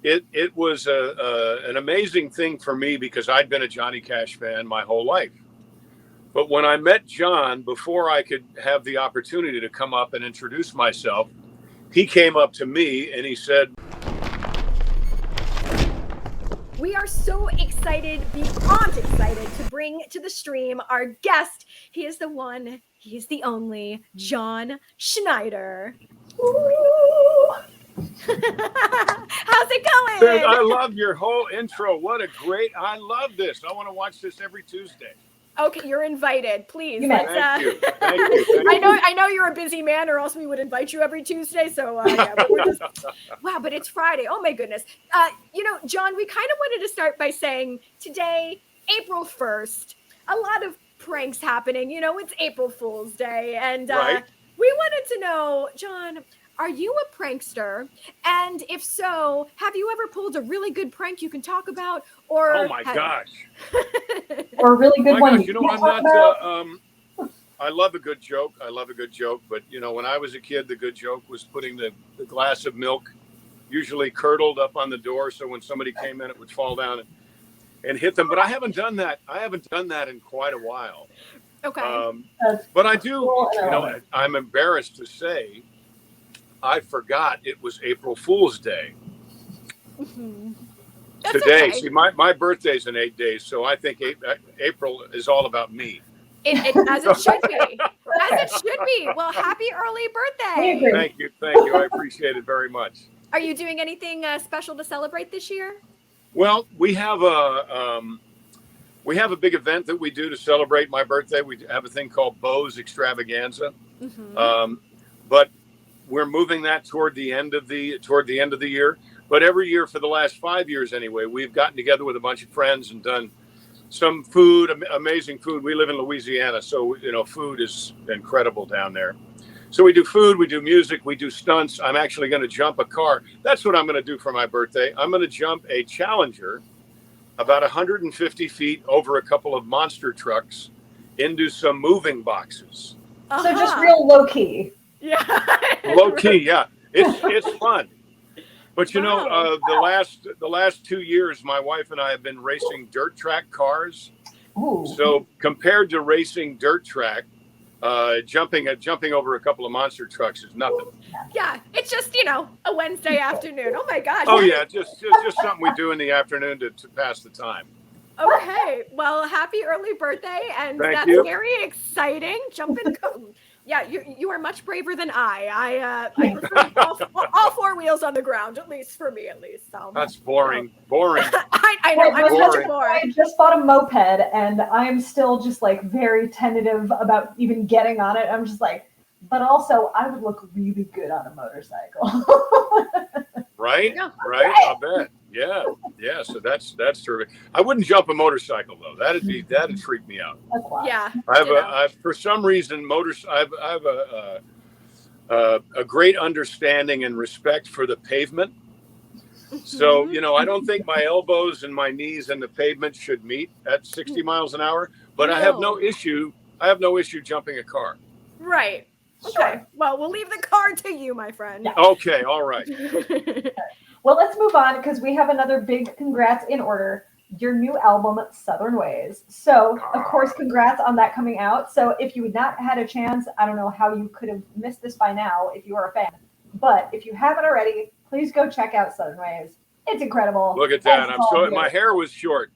it was an amazing thing for me because I'd been a Johnny Cash fan my whole life. But when I met John, before I could have the opportunity to come up and introduce myself, he came up to me and he said, we are so excited, beyond excited, to bring to the stream our guest. He is the one, he is the only, John Schneider. How's it going? I love your whole intro. What a great, I love this. I want to watch this every Tuesday. Okay, you're invited. Please. Thank you. Thank you. I know you're a busy man, or else we would invite you every Tuesday. So yeah, but we're just wow. But it's Friday. Oh my goodness. John, we kind of wanted to start by saying today, April 1st, a lot of pranks happening. It's April Fool's Day, and right. We wanted to know, John, are you a prankster? And if so, have you ever pulled a really good prank you can talk about? Or oh my gosh. Or a really good one. Gosh, I'm not. I love a good joke. But when I was a kid, the good joke was putting the glass of milk, usually curdled, up on the door, so when somebody came in, it would fall down and hit them. But I haven't done that. In quite a while. Okay. But I do. I'm embarrassed to say, I forgot it was April Fool's Day. Mm-hmm. Today. Okay. See, my birthday's in 8 days, so I think April is all about me. As it should be. As it should be. Well, happy early birthday. Thank you. I appreciate it very much. Are you doing anything special to celebrate this year? Well, we have a big event that we do to celebrate my birthday. We have a thing called Bo's Extravaganza, but we're moving that toward the end of the year. But every year for the last 5 years anyway, we've gotten together with a bunch of friends and done some food, amazing food. We live in Louisiana, so food is incredible down there. So we do food, we do music, we do stunts. I'm actually going to jump a car. That's what I'm going to do for my birthday. I'm going to jump a Challenger about 150 feet over a couple of monster trucks into some moving boxes. So just real low key. Yeah. Low key, yeah. It's fun. But the last 2 years, my wife and I have been racing dirt track cars. Ooh. So compared to racing dirt track, jumping over a couple of monster trucks is nothing. Yeah, it's just a Wednesday afternoon. Oh my gosh. Oh yeah, just something we do in the afternoon to pass the time. Okay, well, happy early birthday, and Thank that's you. Very exciting. Yeah, you are much braver than I prefer all four wheels on the ground, at least for me, So that's boring. Boring. I know. I'm such a bore. I just bought a moped, and I'm still just very tentative about even getting on it. I'm just but also I would look really good on a motorcycle. Right? Yeah. Right? I'll bet. Yeah. So that's terrific. I wouldn't jump a motorcycle though. That'd freak me out. That's wild. Yeah. I've for some reason I have a great understanding and respect for the pavement. So I don't think my elbows and my knees and the pavement should meet at 60 miles an hour. But No. I have no issue jumping a car. Right. Okay. Sure. Well, we'll leave the car to you, my friend. Yeah. Okay. All right. Well, let's move on because we have another big congrats in order. Your new album, Southern Ways. So, of course, congrats on that coming out. So if you had not had a chance, I don't know how you could have missed this by now if you are a fan. But if you haven't already, please go check out Southern Ways. It's incredible. Look at that. My hair was short.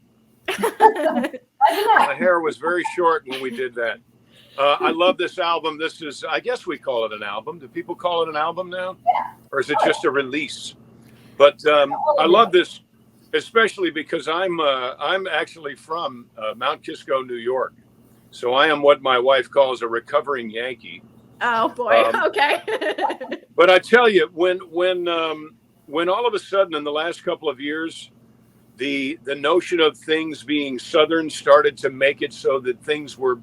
My hair was very short when we did that. I love this album. This is, I guess we call it an album. Do people call it an album now? Yeah. Or is it just a release? But I love this, especially because I'm actually from Mount Kisco, New York. So I am what my wife calls a recovering Yankee. Oh boy. Okay. But I tell you, when all of a sudden in the last couple of years, the notion of things being Southern started to make it so that things were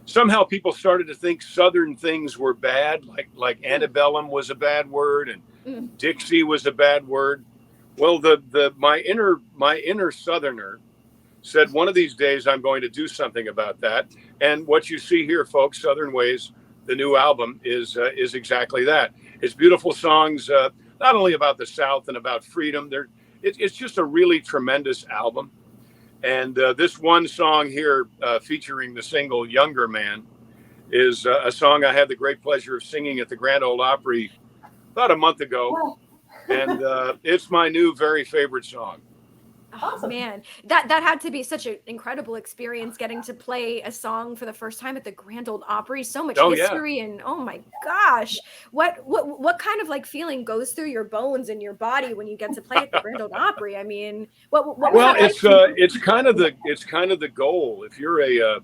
somehow people started to think Southern things were bad, like antebellum was a bad word and Dixie was a bad word. Well, my inner Southerner said one of these days I'm going to do something about that. And what you see here, folks, Southern Ways, the new album is exactly that. It's beautiful songs. not only about the South and about freedom. It's just a really tremendous album. And this one song here, featuring the single "Younger Man," is a song I had the great pleasure of singing at the Grand Ole Opry about a month ago, and it's my new very favorite song. Oh, man, that had to be such an incredible experience, getting to play a song for the first time at the Grand Ole Opry. So much history, and oh my gosh, what kind of like feeling goes through your bones and your body when you get to play at the Grand Ole Opry? I mean, what was well, that it's kind of the goal. If you're a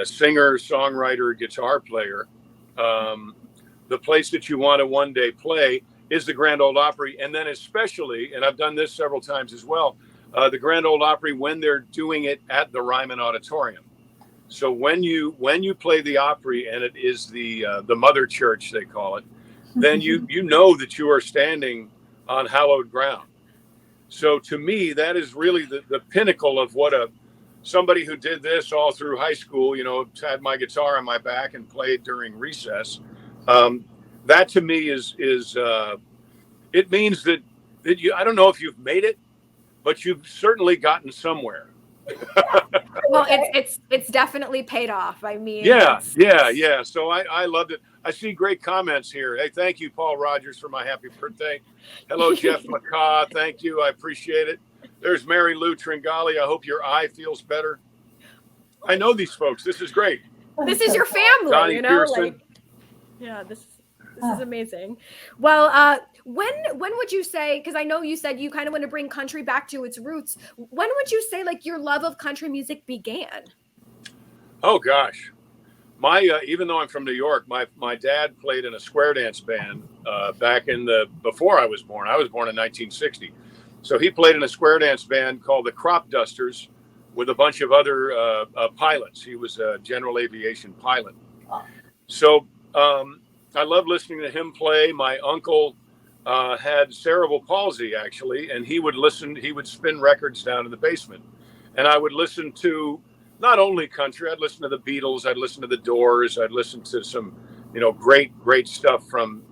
singer, songwriter, guitar player, the place that you want to one day play is the Grand Ole Opry. And then especially, and I've done this several times as well, the Grand Ole Opry when they're doing it at the Ryman Auditorium. So when you play the Opry, and it is the mother church, they call it, then you know that you are standing on hallowed ground. So to me, that is really the pinnacle of what somebody who did this all through high school, had my guitar on my back and played during recess. That to me is it means that you, I don't know if you've made it, but you've certainly gotten somewhere. Well, it's definitely paid off. I mean, yeah. So I loved it. I see great comments here. Hey, thank you, Paul Rogers, for my happy birthday. Hello, Jeff McCaw. Thank you. I appreciate it. There's Mary Lou Tringali. I hope your eye feels better. I know these folks. This is great. This is your family, Donnie Pearson. like, yeah, this is amazing. Well, when would you say, because I know you said you kind of want to bring country back to its roots, when would you say like your love of country music began? Oh gosh, my even though I'm from New York, my dad played in a square dance band back in before I was born. I was born in 1960, so he played in a square dance band called the Crop Dusters with a bunch of other pilots. He was a general aviation pilot. So I love listening to him play. My uncle had cerebral palsy, actually, and he would spin records down in the basement. And I would listen to not only country, I'd listen to the Beatles, I'd listen to the Doors, I'd listen to some, great stuff from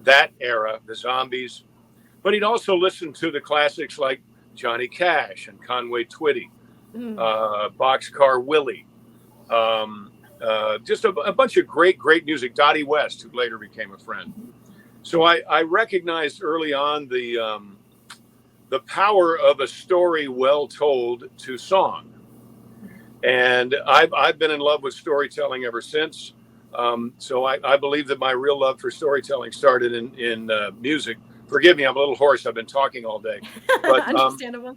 that era, the Zombies. But he'd also listen to the classics like Johnny Cash and Conway Twitty, Boxcar Willie, just a bunch of great music. Dottie West, who later became a friend. So I recognized early on the power of a story well told to song, and I've been in love with storytelling ever since. So I believe that my real love for storytelling started in music. Forgive me, I'm a little hoarse. I've been talking all day. But, Understandable.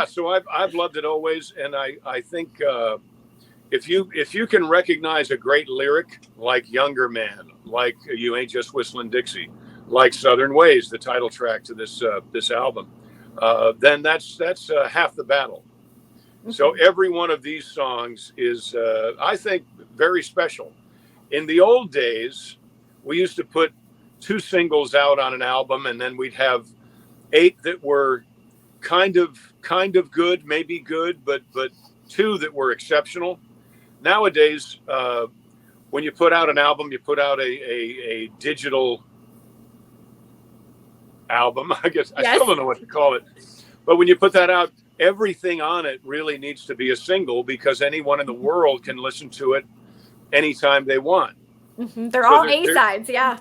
So I've loved it always, and I think. If you can recognize a great lyric like "Younger Man," like "You Ain't Just Whistling Dixie," like "Southern Ways," the title track to this album, then that's half the battle. So every one of these songs is, I think, very special. In the old days, we used to put 2 singles out on an album, and then we'd have 8 that were kind of good, maybe good, but 2 that were exceptional. Nowadays, when you put out an album, you put out a digital album. I guess I still don't know what to call it. But when you put that out, everything on it really needs to be a single, because anyone in the world can listen to it anytime they want. They're all A-sides, yeah.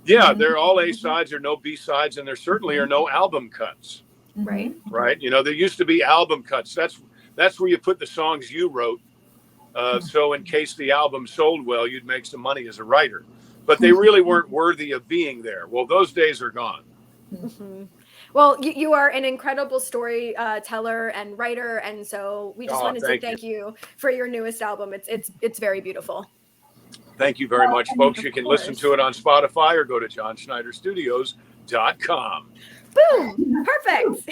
Yeah, they're all A-sides. There are no B-sides, and there certainly are no album cuts. Right. There used to be album cuts. That's where you put the songs you wrote. So in case the album sold well, you'd make some money as a writer. But they really weren't worthy of being there. Well, those days are gone. Well, you are an incredible storyteller and writer, and so we just wanted to thank you for your newest album. It's very beautiful. Thank you very much, folks. You can listen to it on Spotify or go to johnschneiderstudios.com. Boom! Perfect.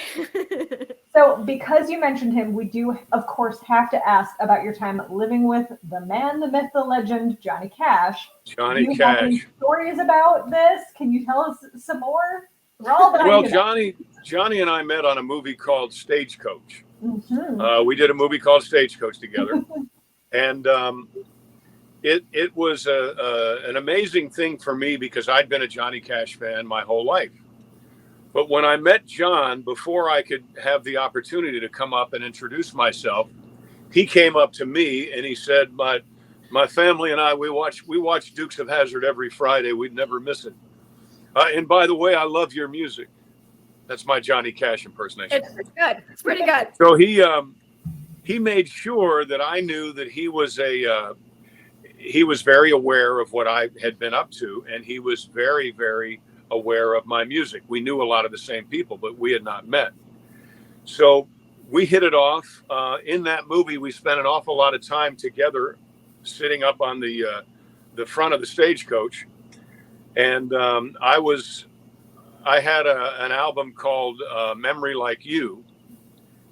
So, because you mentioned him, we do, of course, have to ask about your time living with the man, the myth, the legend, Johnny Cash. Johnny Do you Cash. have any stories about this? Can you tell us some more? We're all well, Johnny and I met on a movie called Stagecoach. We did a movie called Stagecoach together, and it was an amazing thing for me because I'd been a Johnny Cash fan my whole life. But when I met John, before I could have the opportunity to come up and introduce myself, he came up to me and he said, my family and I, we watch Dukes of Hazzard every Friday. We'd never miss it. And by the way, I love your music. That's my Johnny Cash impersonation. It's good. It's pretty good. So he made sure that I knew that he was very aware of what I had been up to, and he was very, very aware of my music. We knew a lot of the same people, but we had not met. So we hit it off. In that movie, we spent an awful lot of time together, sitting up on the front of the stagecoach, and I had an album called Memory Like You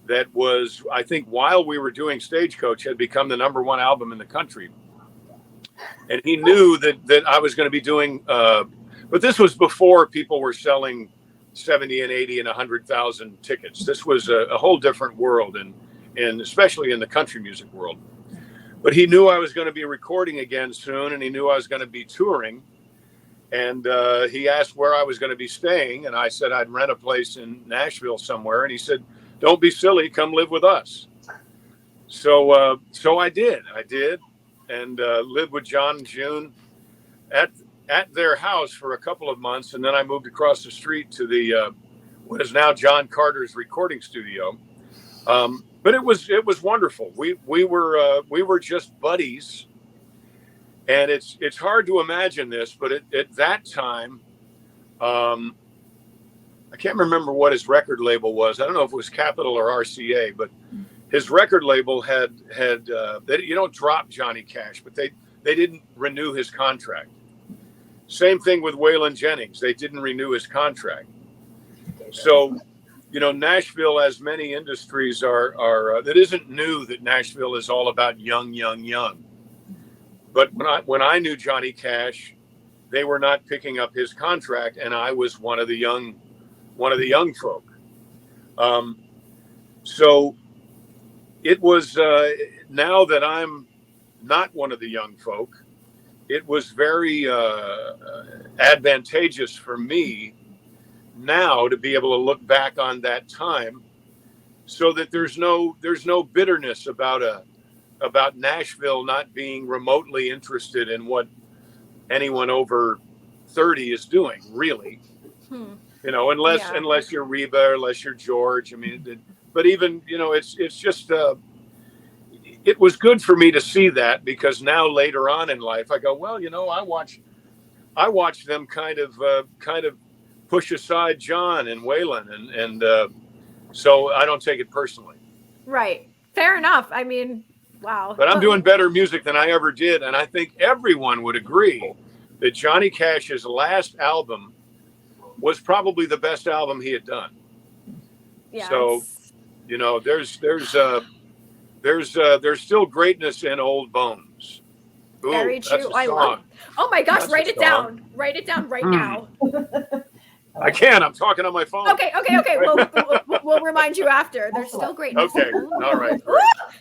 that was, I think, while we were doing Stagecoach, had become the #1 album in the country. And he knew that I was going to be doing, but this was before people were selling 70 and 80 and 100,000 tickets. This was a whole different world, and especially in the country music world. But he knew I was going to be recording again soon, and he knew I was going to be touring. And he asked where I was going to be staying, and I said I'd rent a place in Nashville somewhere. And he said, "Don't be silly, come live with us." So I did, and lived with John and June at their house for a couple of months, and then I moved across the street to the what is now John Carter's recording studio. But it was wonderful. We were just buddies. And it's hard to imagine this, but at that time, I can't remember what his record label was. I don't know if it was Capitol or RCA, but his record label had you don't drop Johnny Cash, but they didn't renew his contract. Same thing with Waylon Jennings. They didn't renew his contract. So, Nashville, as many industries are that isn't new that Nashville is all about young. But when I knew Johnny Cash, they were not picking up his contract, and I was one of the young folk. So it was now that I'm not one of the young folk, it was very advantageous for me now to be able to look back on that time, so that there's no bitterness about Nashville not being remotely interested in what anyone over 30 is doing, really. Unless you're Reba, unless you're George. I mean, but even, it's just, it was good for me to see that, because now later on in life, I go, well, I watch them kind of push aside John and Waylon, and so I don't take it personally. Right. Fair enough. I mean, wow. But I'm doing better music than I ever did. And I think everyone would agree that Johnny Cash's last album was probably the best album he had done. Yeah. So, there's still greatness in old bones. Ooh, very true. That's a song. Oh my gosh, That's write it down. Write it down right now. I can't. I'm talking on my phone. Okay. We'll remind you after. There's still greatness. Okay. All right.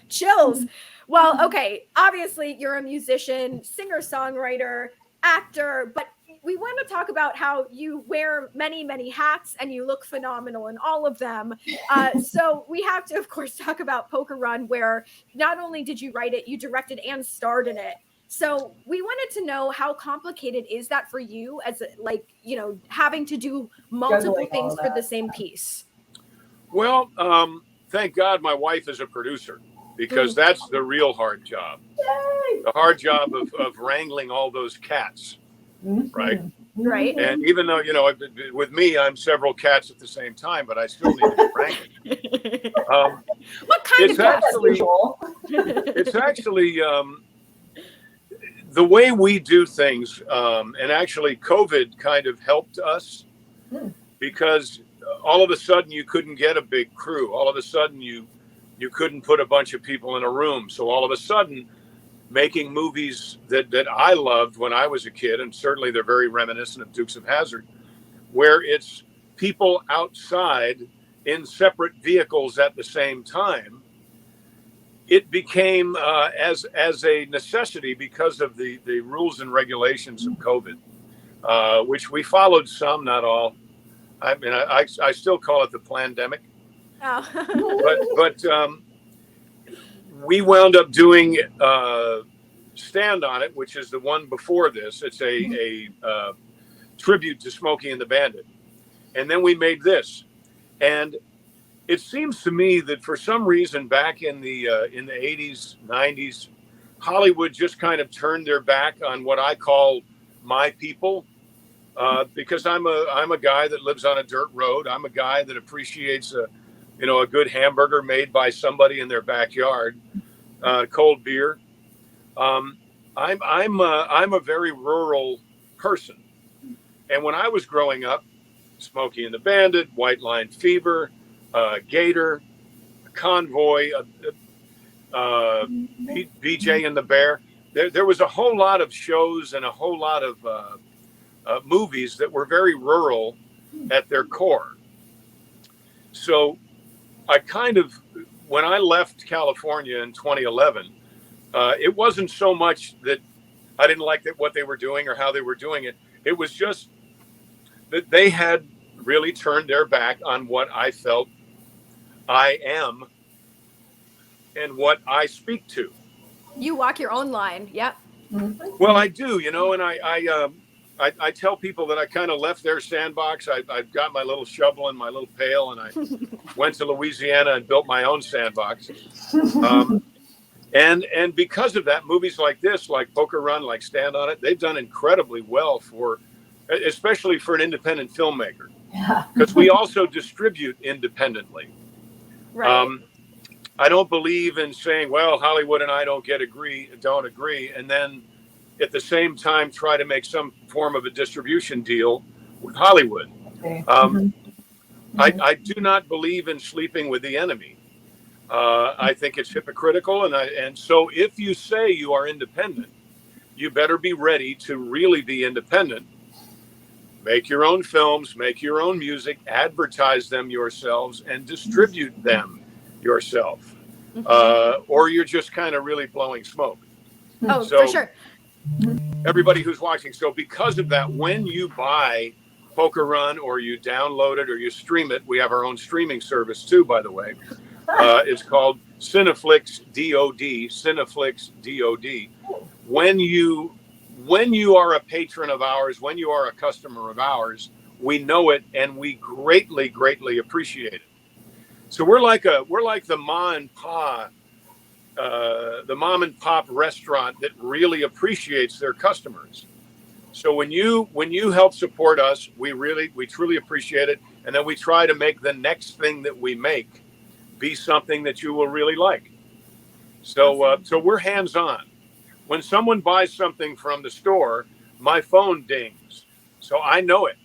Chills. Well, okay. Obviously, you're a musician, singer-songwriter, actor, but we want to talk about how you wear many, many hats and you look phenomenal in all of them. So we have to, of course, talk about Poker Run, where not only did you write it, you directed and starred in it. So we wanted to know, how complicated is that for you, as having to do multiple things for the same piece? Well, thank God my wife is a producer, because that's the real hard job. Yay! The hard job of wrangling all those cats, right? Right. And even though, with me, I'm several cats at the same time, but I still need to be wrangling. What kind of cat? It's actually the way we do things, and actually COVID kind of helped us, because all of a sudden you couldn't get a big crew. All of a sudden you couldn't put a bunch of people in a room. So all of a sudden, making movies that I loved when I was a kid, and certainly they're very reminiscent of Dukes of Hazzard, where it's people outside in separate vehicles at the same time, it became as a necessity because of the rules and regulations of COVID, which we followed some, not all. I mean, I still call it the pandemic. Oh. But we wound up doing Stand on It, which is the one before this. It's a tribute to Smokey and the Bandit. And then we made this. And it seems to me that for some reason back in the 80s, 90s, Hollywood just kind of turned their back on what I call my people. Because I'm a guy that lives on a dirt road. I'm a guy that appreciates a good hamburger made by somebody in their backyard, cold beer. I'm a very rural person, and when I was growing up, Smokey and the Bandit, White Line Fever, Gator, Convoy, BJ and the Bear. There was a whole lot of shows and a whole lot of movies that were very rural at their core. So I kind of, when I left California in 2011, it wasn't so much that I didn't like what they were doing or how they were doing it. It was just that they had really turned their back on what I felt I am and what I speak to. You walk your own line. Yep. Well, I do, and I tell people that I kind of left their sandbox. I've got my little shovel and my little pail, and I went to Louisiana and built my own sandbox. And because of that, movies like this, like Poker Run, like Stand on It, they've done incredibly well especially for an independent filmmaker, because we also distribute independently. Right. I don't believe in saying, well, Hollywood and I don't agree, and then at the same time try to make some form of a distribution deal with Hollywood. I do not believe in sleeping with the enemy. I think it's hypocritical, and so if you say you are independent, you better be ready to really be independent. Make your own films, make your own music, advertise them yourselves, and distribute them yourself. Or you're just kind of really blowing smoke. Oh, for sure. Everybody who's watching, so because of that, when you buy Poker Run or you download it or you stream it, we have our own streaming service too, by the way. It's called Cineflix DOD, Cineflix DOD. When you are a patron of ours, when you are a customer of ours, we know it and we greatly, greatly appreciate it. So we're like the mom and pop restaurant that really appreciates their customers. So when you help support us, we truly appreciate it, and then we try to make the next thing that we make be something that you will really like. So we're hands-on. When someone buys something from the store, my phone dings, so I know it.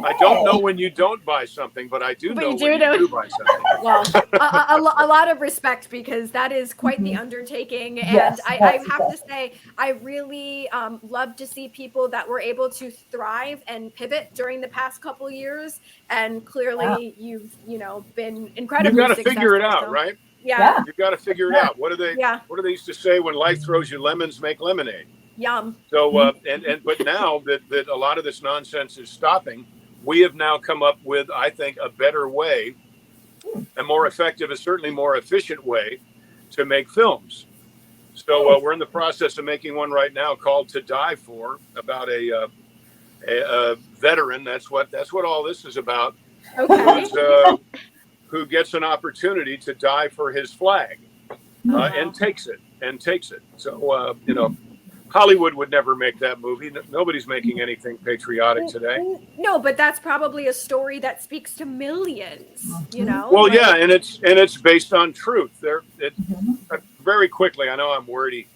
I don't know when you don't buy something, but I do know when you do buy something. Well, a lot of respect, because that is quite the undertaking. And Yes, I have to say, I really love to see people that were able to thrive and pivot during the past couple of years. And clearly you've, been incredibly You've got to successful. figure it out, right? Yeah. You've got to figure it out. What do they used to say? When life throws you lemons, make lemonade. Yum. So, but now that a lot of this nonsense is stopping, we have now come up with, I think, a better way, a more effective, a certainly more efficient way to make films. So we're in the process of making one right now called To Die For, about a veteran. That's what all this is about. Okay. Who gets an opportunity to die for his flag, and takes it. So Hollywood would never make that movie. Nobody's making anything patriotic today. No, but that's probably a story that speaks to millions, Well, yeah, and it's based on truth. Very quickly, I know I'm wordy,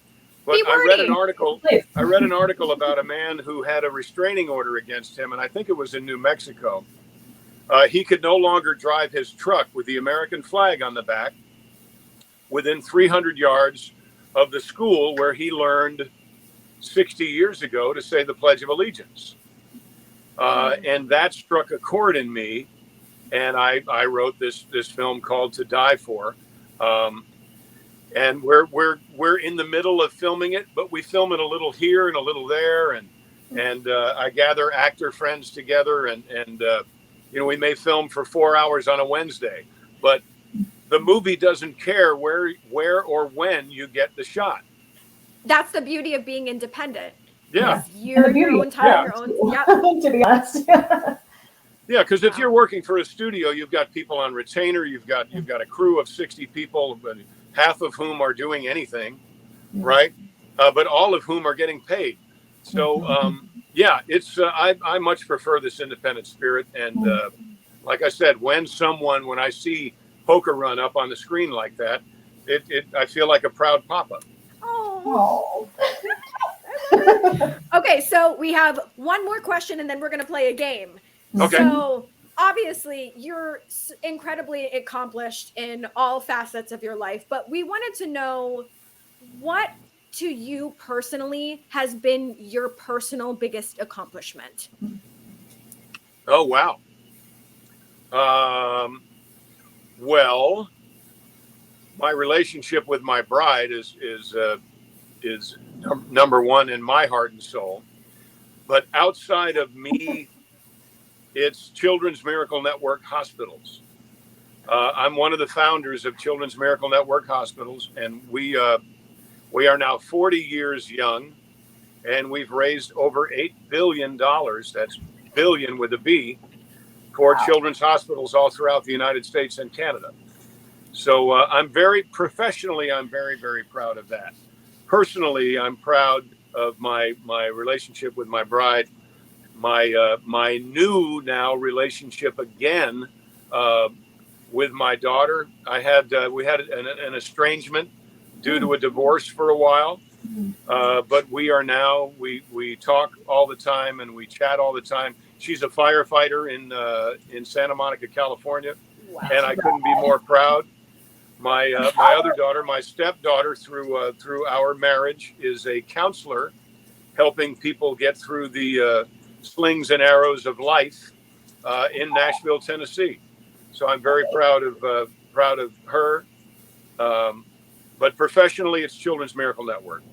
but I read an article about a man who had a restraining order against him, and I think it was in New Mexico. He could no longer drive his truck with the American flag on the back within 300 yards of the school where he learned 60 years ago to say the Pledge of Allegiance. And that struck a chord in me. And I wrote this film called To Die For. and we're in the middle of filming it, but we film it a little here and a little there, and I gather actor friends together, and you know, we may film for 4 hours on a Wednesday, but the movie doesn't care where or when you get the shot. That's the beauty of being independent. Yeah. You're your own time, your own. Yeah. To be honest. Yeah, because if you're working for a studio, you've got people on retainer, you've got a crew of 60 people, but half of whom are doing anything, right? But all of whom are getting paid. So yeah, it's I much prefer this independent spirit. And like I said, when I see Poker Run up on the screen like that, I feel like a proud papa. Oh. Okay, so we have one more question, and then we're going to play a game. Okay. So obviously, you're incredibly accomplished in all facets of your life, but we wanted to know what, to you personally, has been your personal biggest accomplishment? Oh, wow. Well, my relationship with my bride is number one in my heart and soul. But outside of me, it's Children's Miracle Network Hospitals. I'm one of the founders of Children's Miracle Network Hospitals, and we are now 40 years young, and we've raised over $8 billion. That's billion with a B, for children's hospitals all throughout the United States and Canada. So I'm very very, very proud of that. Personally, I'm proud of my relationship with my bride, my new now relationship again with my daughter. We had an estrangement due to a divorce for a while, but we are now we talk all the time and we chat all the time. She's a firefighter in Santa Monica, California, and I couldn't be more proud. My other daughter, my stepdaughter, through our marriage, is a counselor, helping people get through the slings and arrows of life in Nashville, Tennessee. So I'm very proud of her. But professionally, it's Children's Miracle Network.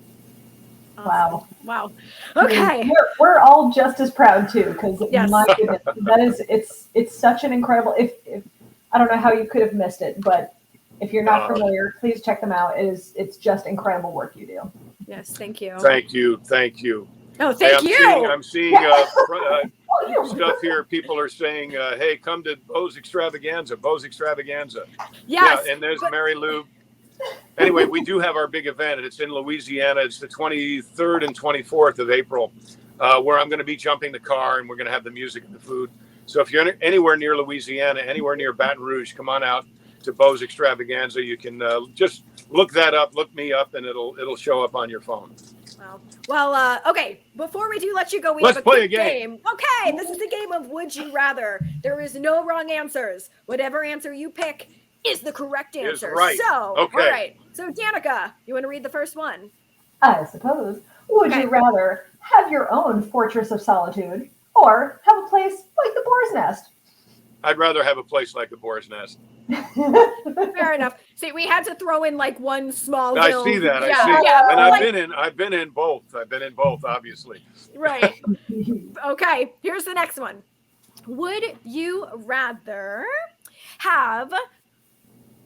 Wow. Wow. Okay. We're all just as proud too, because Yes. my goodness, that is it's such an incredible. If I don't know how you could have missed it, but if you're not familiar, please check them out. It's just incredible work you do. Yes, thank you. Thank you. Thank you. Oh, thank you. I'm seeing stuff here. People are saying, hey, come to Bo's Extravaganza. Yes. Yeah, and there's Mary Lou. Anyway, we do have our big event, and it's in Louisiana. It's the 23rd and 24th of April, where I'm going to be jumping the car, and we're going to have the music and the food. So if you're anywhere near Louisiana, anywhere near Baton Rouge, come on out to Bo's Extravaganza. You can just look that up, look me up, and it'll show up on your phone. Wow. Well, okay. Before we do let you go, Let's have a play quick a game. Okay, this is the game of Would You Rather. There is no wrong answers. Whatever answer you pick is the correct answer. Right. So, okay. All right. So, Danica, you want to read the first one? I suppose. Would you rather have your own fortress of solitude or have a place like the Boar's Nest? I'd rather have a place like the Boar's Nest. Fair enough. See, we had to throw in like one small. I see that. Yeah, I see. yeah, And like, I've been in both. Obviously. Right. Okay. Here's the next one. Would you rather have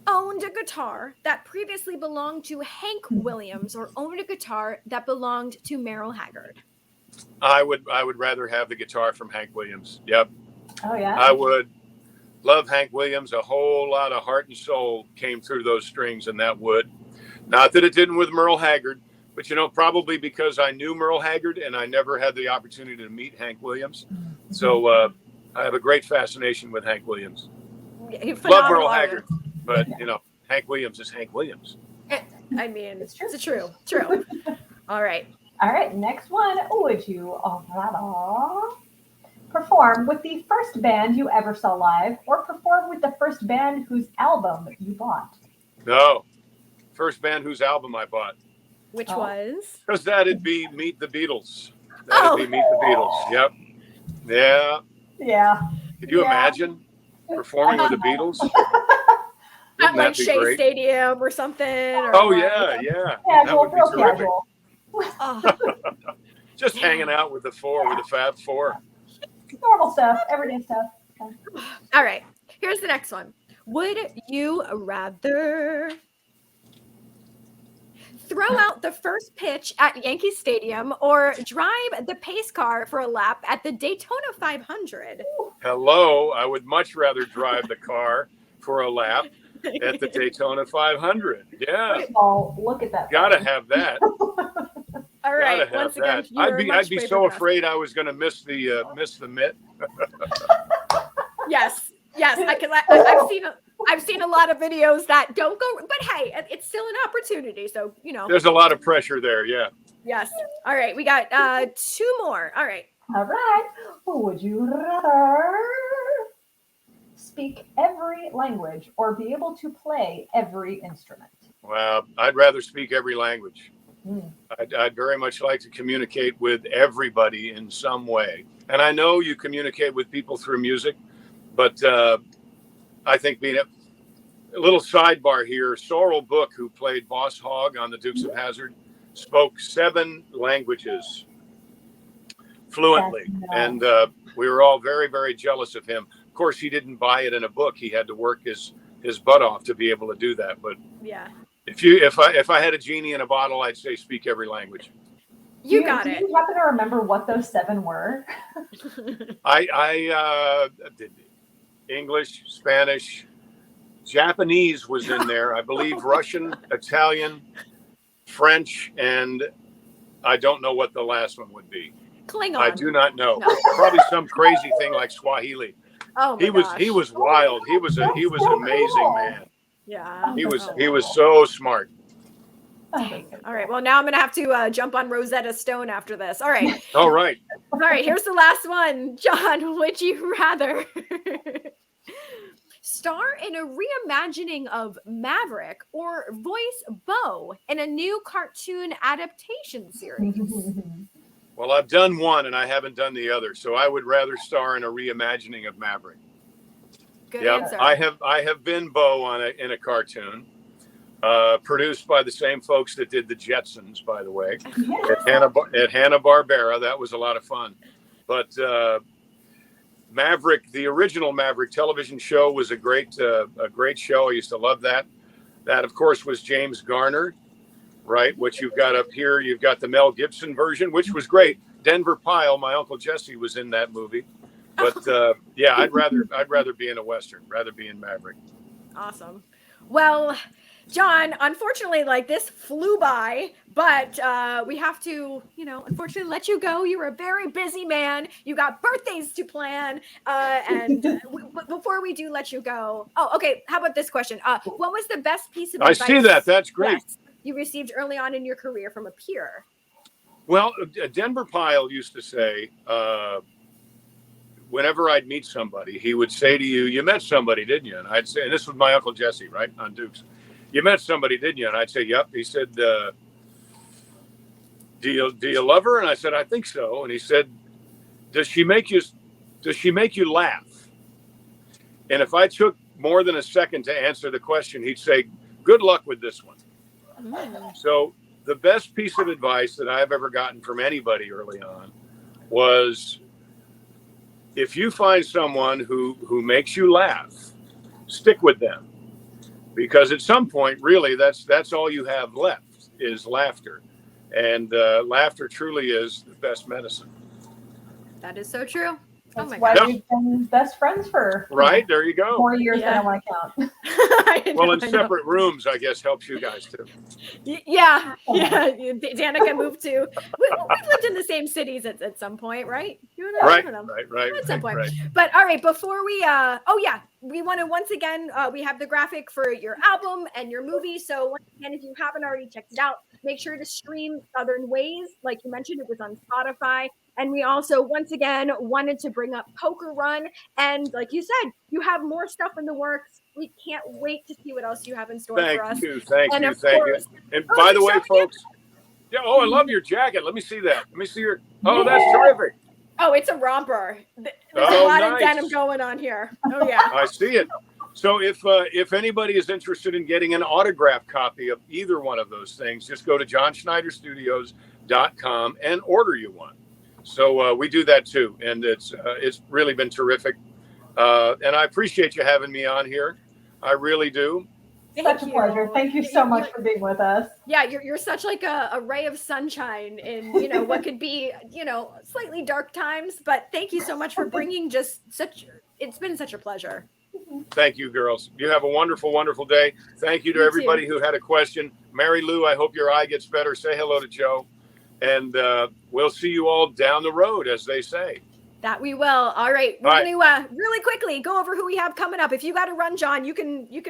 owned a guitar that previously belonged to Hank Williams or owned a guitar that belonged to Merle Haggard? I would rather have the guitar from Hank Williams. Yep. Oh yeah. I would. Love Hank Williams. A whole lot of heart and soul came through those strings in that wood. Not that it didn't with Merle Haggard, but probably because I knew Merle Haggard and I never had the opportunity to meet Hank Williams. So I have a great fascination with Hank Williams. Love Merle Haggard, but Hank Williams is Hank Williams. I mean, it's true. All right. All right. Next one. Would you perform with the first band you ever saw live or perform with the first band whose album you bought? No. First band whose album I bought. Which was? Because that'd be Meet the Beatles. That'd be Meet the Beatles. Yep. Yeah. Yeah. Could you imagine performing with the Beatles? Wouldn't like that be Shea great? Stadium or something. Or Oh like, yeah, yeah. That Casual, would be real terrific. casual. oh, Just hanging out with the Fab Four. Normal stuff, everyday stuff. all right. Here's the next one. Would you rather throw out the first pitch at Yankee Stadium or drive the pace car for a lap at the Daytona 500? Hello, I would much rather drive the car for a lap at the Daytona 500. Yeah, Great ball. Look at that. gotta thing. have that. All right. Gotta have Once again, that. you're I'd be so afraid I was going to miss the mitt. Yes. Yes. I've seen a lot of videos that don't go, but hey, it's still an opportunity. So, you know. There's a lot of pressure there. Yeah. Yes. All right. We got 2 more. All right. All right. Would you rather speak every language or be able to play every instrument? Well, I'd rather speak every language. Mm. I'd very much like to communicate with everybody in some way. And I know you communicate with people through music, but I think being a little sidebar here, Sorrel Book, who played Boss Hogg on the Dukes of Hazzard, spoke 7 languages fluently. And we were all very, very jealous of him. Of course, he didn't buy it in a book. He had to work his butt off to be able to do that. But yeah. If I had a genie in a bottle, I'd say speak every language. You got it. Do you happen to remember what those 7 were? I did English, Spanish, Japanese was in there. I believe Russian, Italian, French, and I don't know what the last one would be. Klingon. I do not know. No. Probably some crazy thing like Swahili. Oh my gosh. He was wild. He was an amazing man. Yeah. He was so smart. Dang. All right. Well, now I'm gonna have to jump on Rosetta Stone after this. All right. All right. All right. Here's the last one. John, would you rather star in a reimagining of Maverick or voice Bo in a new cartoon adaptation series? Well, I've done one and I haven't done the other, so I would rather star in a reimagining of Maverick. Good Yeah, answer. I have been Bo in a cartoon, produced by the same folks that did the Jetsons, by the way, at Hanna-Barbera. That was a lot of fun. But Maverick, the original Maverick television show, was a great show. I used to love that. That, of course, was James Garner, right? What you've got up here, you've got the Mel Gibson version, which was great. Denver Pyle, my Uncle Jesse, was in that movie. But yeah, I'd rather be in a Western, rather be in Maverick. Awesome. Well, John, unfortunately, like this flew by, but we have to, unfortunately let you go. You were a very busy man. You got birthdays to plan. And before we do let you go, okay. How about this question? What was the best piece of advice? I see that. That's great. You received early on in your career from a peer? Well, Denver Pyle used to say, whenever I'd meet somebody, he would say to you, "You met somebody, didn't you?" And I'd say, and this was my Uncle Jesse, right, on Dukes. "You met somebody, didn't you?" And I'd say, "Yep." He said, do you love her?" And I said, "I think so." And he said, does she make you laugh?" And if I took more than a second to answer the question, he'd say, "Good luck with this one." So the best piece of advice that I've ever gotten from anybody early on was, if you find someone who makes you laugh, stick with them. Because at some point, really, that's all you have left is laughter. And laughter truly is the best medicine. That is so true. That's why we've been best friends for There you go. more years than I want to count. Well, in separate rooms, I guess, helps you guys too. Yeah. Danica moved to. We lived in the same cities at some point, right? Right. At some point. Right. But all right, before we we want to once again, we have the graphic for your album and your movie. So once again, if you haven't already checked it out, make sure to stream Southern Ways. Like you mentioned, it was on Spotify. And we also, once again, wanted to bring up Poker Run. And like you said, you have more stuff in the works. We can't wait to see what else you have in store for us. Thank you. And by the way, folks, I love your jacket. Let me see that. Let me see your. Oh, that's terrific. Oh, it's a romper. There's a lot of denim going on here. Oh, yeah. I see it. So if anybody is interested in getting an autographed copy of either one of those things, just go to johnschneiderstudios.com and order you one. So we do that too, and it's really been terrific. And I appreciate you having me on here. I really do. Such a pleasure. Thank you so much for being with us. Yeah, you're such like a ray of sunshine in, you know, what could be, you know, slightly dark times. But thank you so much for bringing it's been such a pleasure. Thank you, girls. You have a wonderful, wonderful day. Thank you to everybody who had a question. Mary Lou, I hope your eye gets better. Say hello to Joe. And we'll see you all down the road, as they say. That we will. All right. We're going to really quickly go over who we have coming up. If you got to run, John, you can, you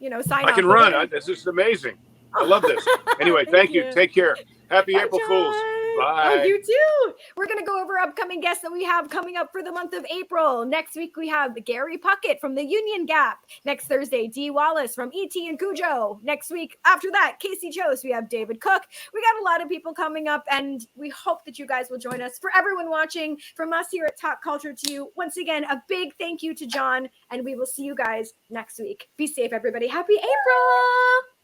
know, sign off. I can run. This is amazing. I love this. Anyway, thank you. Take care. Happy April Fools. Bye. Oh, you too. We're going to go over upcoming guests that we have coming up for the month of April. Next week, we have Gary Puckett from the Union Gap. Next Thursday, Dee Wallace from E.T. and Cujo. Next week, after that, Casey Chose. We have David Cook. We got a lot of people coming up, and we hope that you guys will join us. For everyone watching, from us here at Talkulture to you, once again, a big thank you to John, and we will see you guys next week. Be safe, everybody. Happy April!